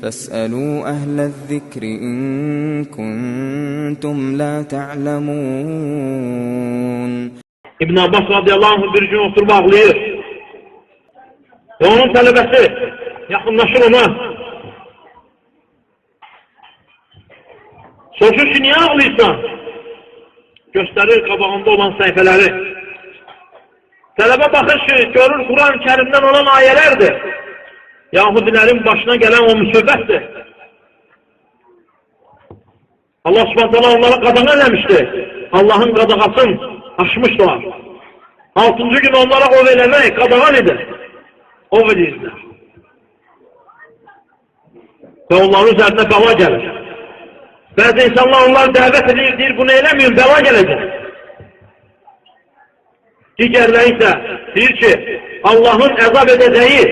فاسألوا أهل الذكر إن كنتم لا تعلمون. İbn Abbas radiyallahu anh bir gün oturub ağlayır. Ve onun tələbəsi yaxınlaşır ona. Soruşur ki, niyə ağlayırsan? Göstərir qabağında olan səhifələri. Tələbə baxır ki, görür Quran-ı Kərimdən olan ayələrdir. Yahudilərin başına gələn o müsibətdir. Allah subhanətələ onlara qadağan eləmişdi. Allahın qadağasını aşmışlar. 6-cı gün onlara ov eləmək qadağan edir. Ov edirlər. Və onların üzərində bəla gəlir. Bəzi insanlar onları dəvət edir, deyir, bunu eləməyin, bəla gələcək. Digərləri isə deyir ki, Allahın əzab edəcəyi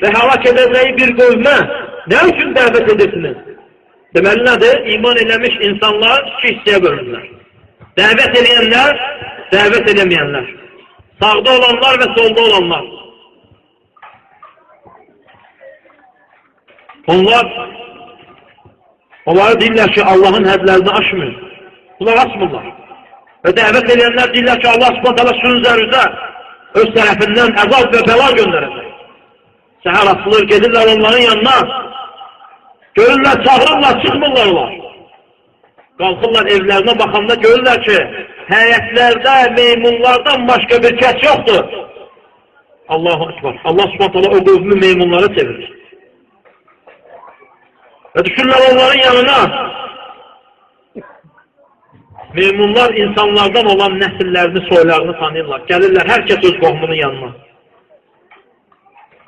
və həlak edəcəyi bir qövmə nə üçün dəvət edirsiniz? Deməli nədir? İman eləmiş insanlar iki hissəyə bölünürlər. Dəvət edənlər, dəvət edəməyənlər. Sağda olanlar və solda olanlar. Onları deyirlər ki, Allahın hədlərini aşmır. Bunlar asmırlar. Və dəvət edənlər deyirlər ki, Allah subhanətələ sizin üzərinizə öz tərəfindən əzab və bəla göndərəcək. Səhər atılır, gedirlər onların yanına. Görürlər, çağırırlar, çıxmırlar onlar. Qalxırlar evlərinə baxanda görürlər ki, həyətlərdə, meymunlardan başqa bir kəs yoxdur. Allahu Ekber. Allah subhanətələ o qövmü meymunlara çevirir. Və düşürlər onların yanına. Meymunlar insanlardan olan nəsillərini, soylarını tanıyırlar. Gəlirlər, hər kəs öz qohumunun yanına.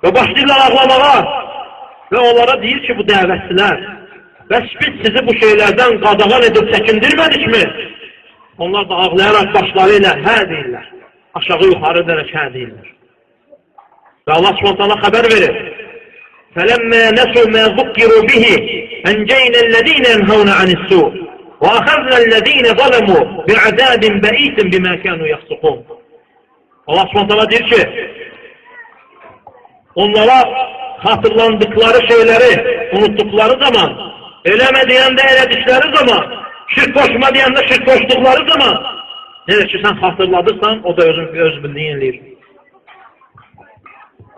Və başlayırlar ağlamağa. Və onlara deyir ki, bu dəvətçilər, bəs biz sizi bu şeylərdən qadağan edib çəkindirmədikmi? Onlar da ağlayarak başları ilə hə deyirlər. Aşağı yuxarı edərək hə deyirlər. Və Allah subhanətələ xəbər verir. فَلَمَّا نَسُوا مَا ذُكِّرُوا بِهِ أَنْجَيْنَا الَّذِينَ يَنْهَوْنَ عَنِ السُّوءِ وَأَخَذْنَا الَّذِينَ ظَلَمُوا بِعَذَابٍ بَئِيسٍ بِمَا كَانُوا يَفْسُقُونَ. Allah subhanətələ deyir ki, onlara hatırlandıkları şeyləri unuttukları zaman, eləmə deyəndə elədikləri zaman, şirk koşma deyəndə şirk koşduqları zaman, necə ki sən xatırladırsan, o da öz bildiğin eləyir.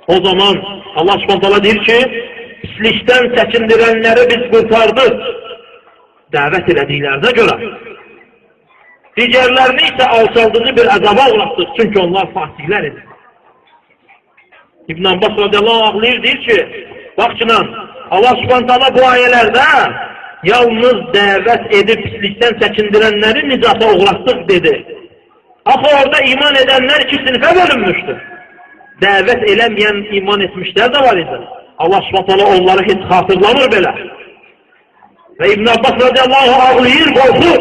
O zaman Allah subhanətələ deyir ki, pislikdən çəkindirənləri biz qurtardıq, dəvət elədiklərinə görə. Digərlərini isə alçaldıcı bir əzaba uğratdıq, çünki onlar fasiklər edir. İbn Abbas radiyallahu ağlayır, deyir ki, baxçınan, Allah subhanətələ bu ayələrdə yalnız dəvət edib pislikdən çəkindirənləri nicata uğratdıq dedi. Axı orada iman edənlər iki sinifə bölünmüşdür. Dəvət eləməyən iman etmişlər də var idi. Allah subhanətələ onları heç xatırlamır belə. Və İbn Abbas radiyallahu ağlayır, qorxur.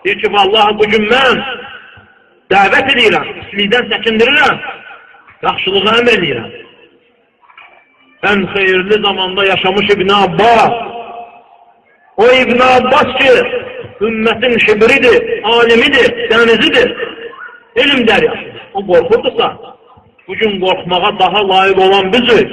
Deyir ki, vallahi bugün mən dəvət edirəm, pislikdən çəkindirirəm. Yaxşılığı əmr edirəm. Ən xeyirli zamanda yaşamış İbn Abbas. O İbn Abbas ki, ümmətin şibridir, alimidir, dənizidir, elm dəryasıdır. O qorxurdursa, bugün qorxmağa daha layık olan biziz.